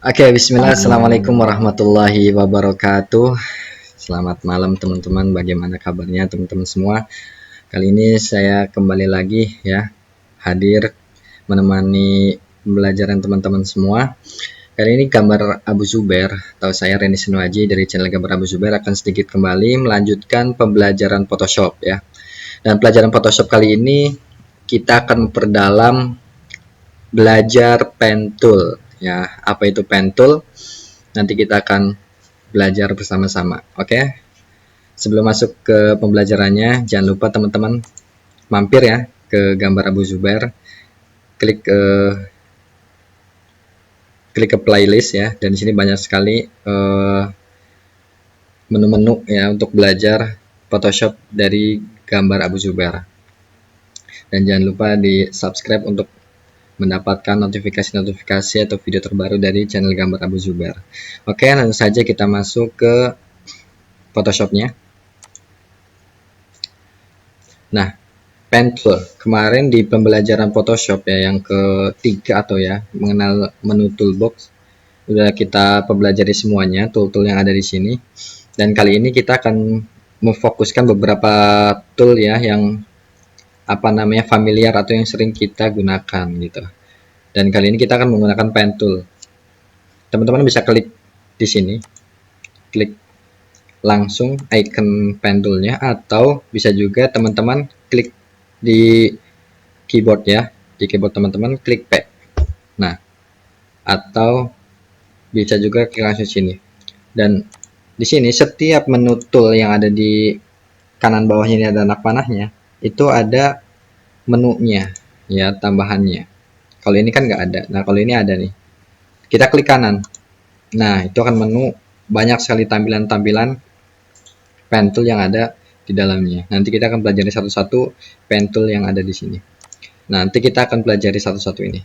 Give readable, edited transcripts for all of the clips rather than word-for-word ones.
Oke, bismillah. Assalamualaikum warahmatullahi wabarakatuh. Selamat malam teman-teman. Bagaimana kabarnya teman-teman semua? Kali ini saya kembali lagi ya, hadir menemani pembelajaran teman-teman semua. Kali ini gambar Abu Zubair atau saya Reni Sinuaji dari channel Gambar Abu Zubair akan sedikit kembali melanjutkan pembelajaran Photoshop ya. Dan pelajaran Photoshop kali ini kita akan memperdalam belajar pen tool ya. Apa itu pen tool? Nanti kita akan belajar bersama-sama. Oke. Sebelum masuk ke pembelajarannya, jangan lupa teman-teman mampir ya ke gambar Abu Zubair, klik ke playlist ya, dan di sini banyak sekali menu-menu ya untuk belajar Photoshop dari gambar Abu Zubair. Dan jangan lupa di subscribe untuk mendapatkan notifikasi-notifikasi atau video terbaru dari channel Gambar Abu Zubair. Oke, langsung saja kita masuk ke Photoshopnya. Nah, pen tool. Kemarin di pembelajaran Photoshop ya yang ketiga atau ya mengenal menu toolbox, udah kita pelajari semuanya tool-tool yang ada di sini. Dan kali ini kita akan memfokuskan beberapa tool ya yang familiar atau yang sering kita gunakan gitu. Dan kali ini kita akan menggunakan pen tool. Teman-teman bisa klik di sini, klik langsung icon pen toolnya, atau bisa juga teman-teman klik di keyboard ya, di keyboard teman-teman klik P. Nah, atau bisa juga klik langsung sini. Dan di sini setiap menu tool yang ada di kanan bawahnya ini ada anak panahnya, itu ada menunya ya, tambahannya. Kalau ini kan nggak ada. Nah, kalau ini ada nih. Kita klik kanan. Nah, itu akan menu banyak sekali tampilan-tampilan pen tool yang ada di dalamnya. Nanti kita akan pelajari satu-satu pen tool yang ada di sini. Nanti kita akan pelajari satu-satu ini.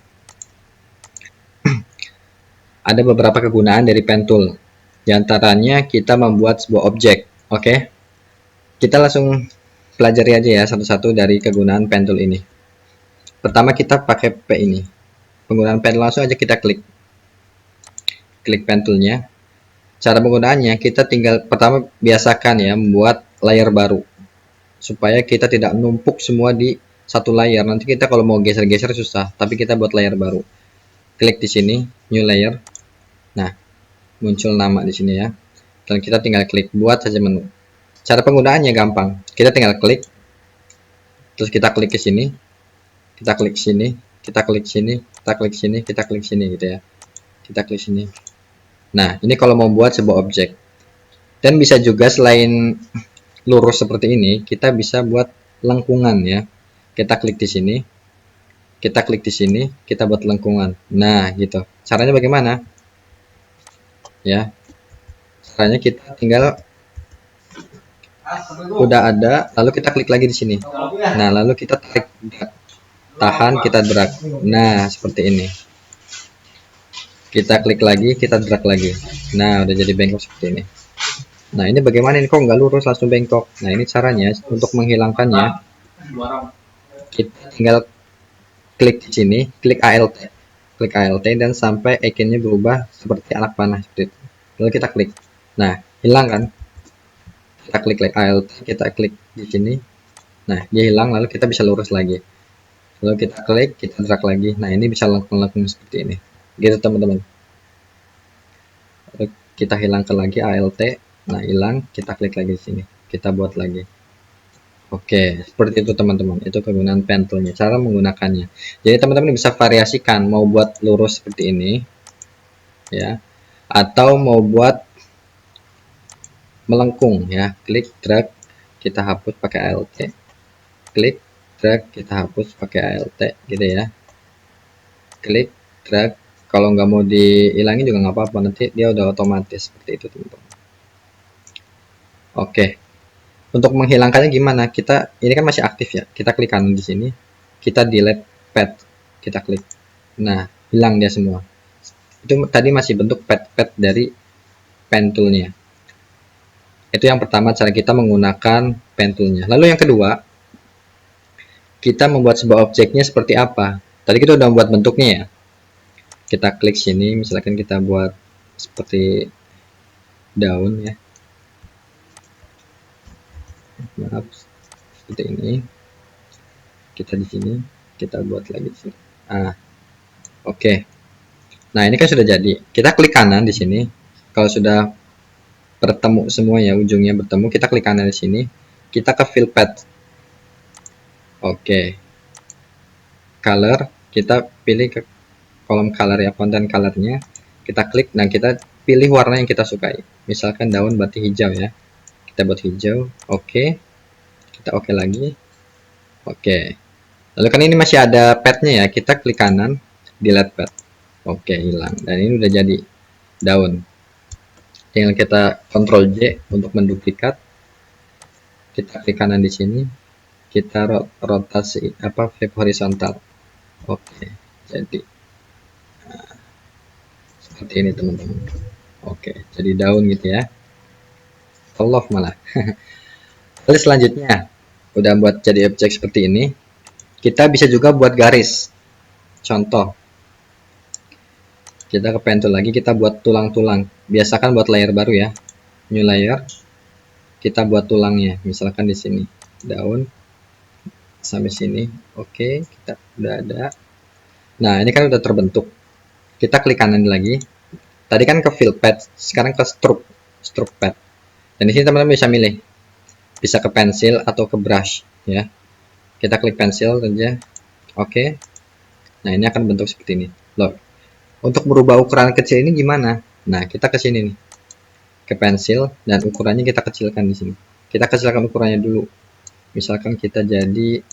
Ada beberapa kegunaan dari pen tool. Di antaranya kita membuat sebuah objek. Oke. Kita langsung pelajari aja ya satu-satu dari kegunaan pen tool ini. Pertama kita pakai P ini. Penggunaan pen langsung aja kita klik. Klik pen toolnya. Cara penggunaannya kita tinggal pertama biasakan ya membuat layer baru. Supaya kita tidak numpuk semua di satu layar. Nanti kita kalau mau geser-geser susah, tapi kita buat layer baru. Klik di sini, new layer. Nah, muncul nama di sini ya. Dan kita tinggal klik buat saja menu. Cara penggunaannya gampang. Kita tinggal klik. Terus kita klik ke sini. Kita klik sini, kita klik sini, kita klik sini, kita klik sini gitu ya. Kita klik sini. Nah, ini kalau mau buat sebuah objek. Dan bisa juga selain lurus seperti ini, kita bisa buat lengkungan ya. Kita klik di sini. Kita klik di sini, kita buat lengkungan. Nah, gitu. Caranya bagaimana? Ya. Caranya kita tinggal udah ada, lalu kita klik lagi di sini. Nah, lalu kita tahan, kita drag. Nah, seperti ini. Kita klik lagi, kita drag lagi. Nah, udah jadi bengkok seperti ini. Nah, ini bagaimana ini kok nggak lurus langsung bengkok? Nah, ini caranya untuk menghilangkannya. Kita tinggal klik di sini, klik ALT. Klik ALT dan sampai ikonnya berubah seperti anak panah seperti itu. Lalu kita klik. Nah, hilang kan? Kita klik ALT, kita klik di sini. Nah, dia hilang, lalu kita bisa lurus lagi. Lalu kita klik, kita drag lagi. Nah, ini bisa lengkung-lengkung seperti ini. Gitu teman-teman. Kita hilangkan lagi ALT. Nah, hilang, kita klik lagi di sini. Kita buat lagi. Oke, seperti itu teman-teman. Itu kegunaan pen toolnya, cara menggunakannya. Jadi teman-teman bisa variasikan, mau buat lurus seperti ini ya, atau mau buat melengkung ya. Klik, drag, kita hapus pakai ALT. Klik, drag, kita hapus pakai ALT gitu ya. Klik, drag. Kalau nggak mau dihilangin juga nggak apa-apa, nanti dia udah otomatis seperti itu teman-teman. Oke, untuk menghilangkannya gimana? Kita ini kan masih aktif ya, kita klik kanan di sini, kita delete pad, kita klik. Nah, hilang dia semua. Itu tadi masih bentuk pad dari pen toolnya. Itu yang pertama, cara kita menggunakan pen toolnya. Lalu yang kedua, kita membuat sebuah objeknya seperti apa? Tadi kita udah membuat bentuknya ya. Kita klik sini, misalkan kita buat seperti daun ya, maaf, seperti ini. Kita di sini, kita buat lagi di sini. Oke. Nah, ini kan sudah jadi. Kita klik kanan di sini. Kalau sudah bertemu semua ya, ujungnya bertemu, kita klik kanan di sini. Kita ke fill path. Oke. Color, kita pilih ke kolom color ya, content colornya. Kita klik dan kita pilih warna yang kita sukai. Misalkan daun berarti hijau ya. Kita buat hijau. Oke. Kita oke lagi. Oke. Lalu kan ini masih ada padnya ya. Kita klik kanan, delete pad. Oke, hilang. Dan ini udah jadi daun. Tinggal kita Ctrl J untuk menduplikat. Kita klik kanan di sini. Kita rotasi flip horizontal. Oke, jadi seperti ini teman-teman. Oke, jadi daun gitu ya. Allah malah. Lalu selanjutnya, udah buat jadi objek seperti ini. Kita bisa juga buat garis. Contoh, kita ke pen tool lagi, kita buat tulang-tulang. Biasakan buat layer baru ya, new layer. Kita buat tulangnya, misalkan di sini daun sampai sini. Oke, kita udah ada. Nah, ini kan udah terbentuk. Kita klik kanan lagi. Tadi kan ke fill pad, sekarang ke stroke pad. Dan di sini teman-teman bisa milih, bisa ke pensil atau ke brush ya. Kita klik pensil saja. Oke. Nah, ini akan bentuk seperti ini. Loh, untuk merubah ukuran kecil ini gimana? Nah, kita ke sini nih, ke pensil, dan ukurannya kita kecilkan di sini. Kita kecilkan ukurannya dulu. Misalkan kita jadi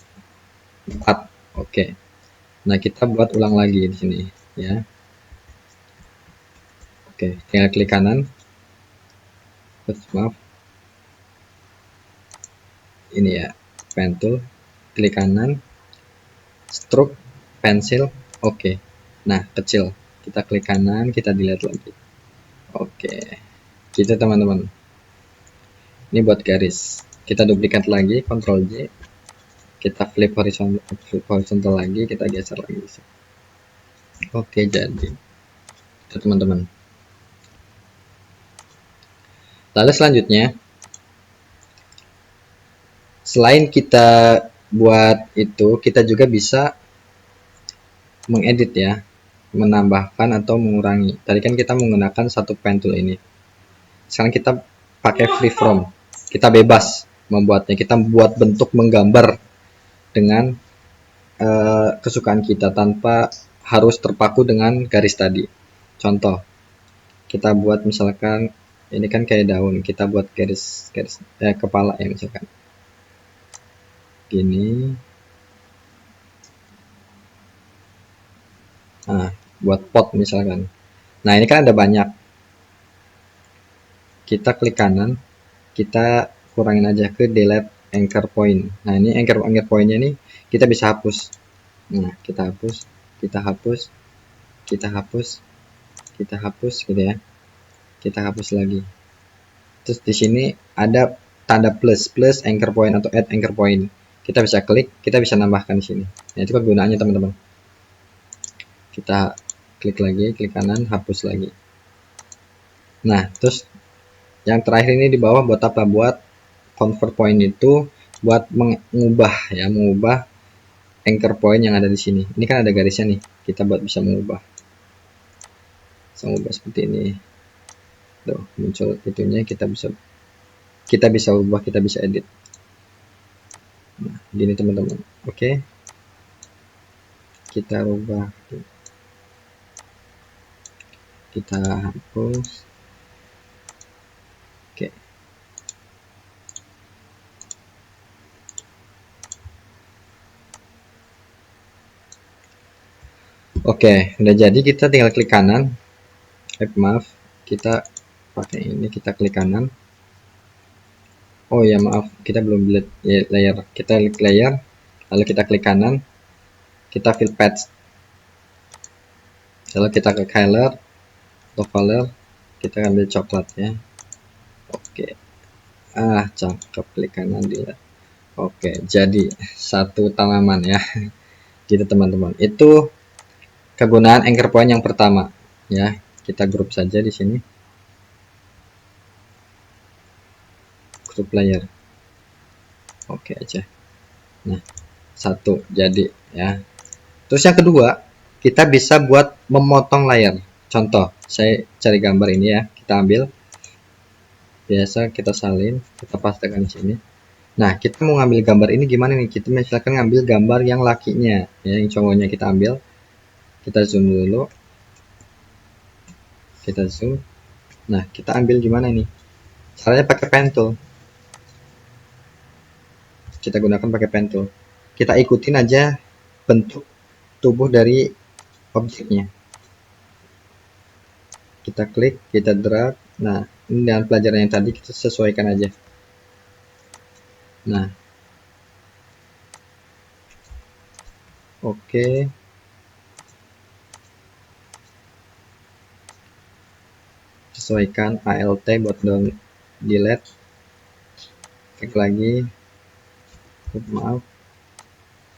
4. Oke. Nah, kita buat ulang lagi di sini ya. Oke, tinggal klik kanan. Maaf. Ini ya, pen tool, klik kanan, stroke, pensil. Oke. Nah, kecil. Kita klik kanan, kita delete lagi. Oke. Gitu teman-teman. Ini buat garis. Kita duplikat lagi, Ctrl J. Kita flip horizontal lagi, kita geser lagi. Oke, jadi itu teman-teman. Lalu selanjutnya, selain kita buat itu, kita juga bisa mengedit ya, menambahkan atau mengurangi. Tadi kan kita menggunakan satu pen tool ini. Sekarang kita pakai freeform. Kita bebas membuatnya. Kita buat bentuk menggambar dengan kesukaan kita tanpa harus terpaku dengan garis tadi. Contoh, kita buat misalkan ini kan kayak daun, kita buat garis kepala ya misalkan gini. Nah, buat pot misalkan. Nah, ini kan ada banyak. Kita klik kanan, kita kurangin aja ke delete anchor point. Nah, ini anchor pointnya nih kita bisa hapus. Nah, kita hapus, kita hapus, kita hapus, kita hapus gitu ya. Kita hapus lagi. Terus di sini ada tanda plus anchor point atau add anchor point. Kita bisa klik, kita bisa nambahkan di sini. Nah, itu kegunaannya teman-teman. Kita klik lagi, klik kanan, hapus lagi. Nah, terus yang terakhir ini di bawah buat apa? Buat convert point itu buat mengubah anchor point yang ada di sini. Ini kan ada garisnya nih. Kita buat bisa mengubah seperti ini. Tuh, muncul itunya, kita bisa ubah, kita bisa edit. Nah, gini teman-teman. Oke. Kita ubah. Kita hapus. Oke. Oke, udah jadi, kita tinggal klik kanan. Maaf, kita pakai ini, kita klik kanan. Oh ya, maaf, kita belum lihat layer. Kita klik layer, lalu kita klik kanan, kita fill patch. Lalu kita ke color, kita ambil coklat ya. Oke. Cakep, klik kanan dilihat. Oke, jadi satu tanaman ya. Gitu teman-teman. Itu kegunaan anchor point yang pertama ya, kita grup saja di sini, grup layer, oke aja. Nah, satu jadi ya. Terus yang kedua, kita bisa buat memotong layar. Contoh, saya cari gambar ini ya, kita ambil, biasa kita salin, kita pastekan di sini. Nah, kita mau ngambil gambar ini gimana nih? Kita misalkan ngambil gambar yang lakinya, ya, yang cowoknya kita ambil, kita zoom dulu, kita zoom. Nah, kita ambil gimana nih? Caranya pakai pen tool. Kita gunakan pakai pen tool. Kita ikutin aja bentuk tubuh dari objeknya. Kita klik, kita drag. Nah, ini dengan pelajaran yang tadi kita sesuaikan aja. Nah, oke. Sesuaikan ALT buat down delete. Klik lagi. Maaf.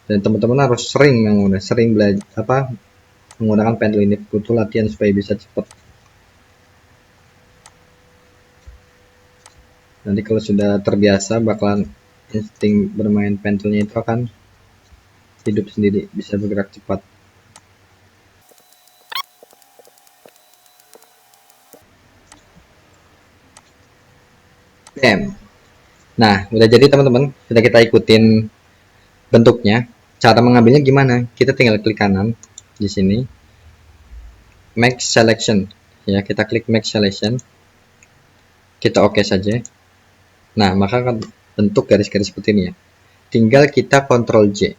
Dan teman-teman harus sering belajar menggunakan pen tool ini, butuh latihan supaya bisa cepat. Nanti kalau sudah terbiasa bakalan insting bermain pen toolnya itu akan hidup sendiri, bisa bergerak cepat. Bam. Nah, udah jadi teman-teman, sudah kita ikutin bentuknya. Cara mengambilnya gimana? Kita tinggal klik kanan di sini, make selection. Ya, kita klik make selection. Kita oke saja. Nah, maka akan bentuk garis-garis seperti ini ya. Tinggal kita Ctrl J.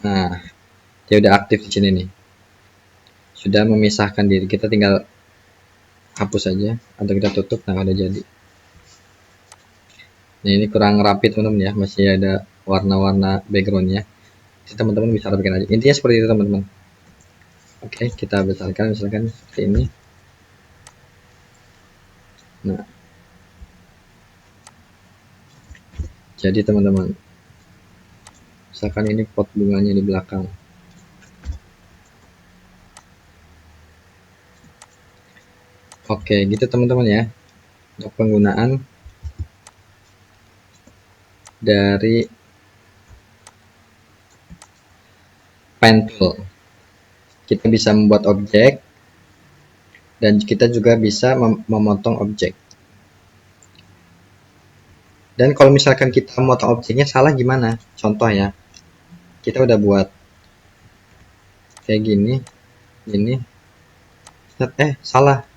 Nah, dia udah aktif di sini nih. Sudah memisahkan diri. Kita tinggal hapus saja atau kita tutup. Nah, udah jadi. Nah, ini kurang rapi teman-teman ya, masih ada warna-warna backgroundnya. Teman-teman bisa rapikan aja. Intinya seperti itu teman-teman. Oke, kita besarkan misalkan seperti ini. Nah, jadi teman-teman, misalkan ini pot bunganya di belakang. Oke, gitu teman-teman ya, untuk penggunaan dari pen tool. Kita bisa membuat objek dan kita juga bisa memotong objek. Dan kalau misalkan kita memotong objeknya salah gimana? Contoh ya, kita udah buat kayak gini, salah.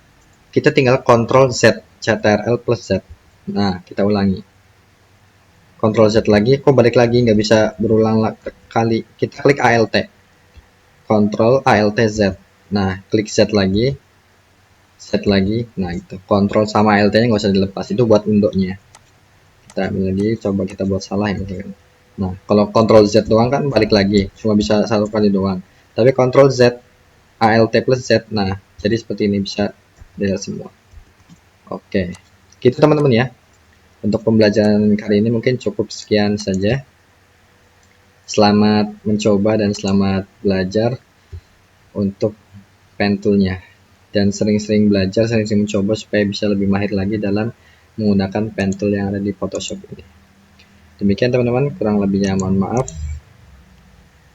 Kita tinggal Ctrl Z, CTRL plus Z. Nah, kita ulangi. Ctrl Z lagi, kok balik lagi, nggak bisa berulang kali. Kita klik ALT, Ctrl ALT Z. Nah, klik Z lagi, nah itu. Ctrl sama ALT nya nggak usah dilepas, itu buat unduknya. Kita ambil lagi, coba kita buat salah ya. Nah, kalau Ctrl Z doang kan balik lagi, cuma bisa satu kali doang. Tapi Ctrl Z, ALT plus Z, nah jadi seperti ini, bisa dilihat semua. Oke, gitu teman-teman ya. Untuk pembelajaran kali ini mungkin cukup sekian saja. Selamat mencoba dan selamat belajar untuk pen toolnya. Dan sering-sering belajar, sering-sering mencoba supaya bisa lebih mahir lagi dalam menggunakan pen tool yang ada di Photoshop ini. Demikian teman-teman, kurang lebihnya mohon maaf.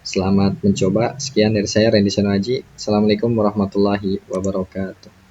Selamat mencoba. Sekian dari saya, Randy Sanoaji. Assalamualaikum warahmatullahi wabarakatuh.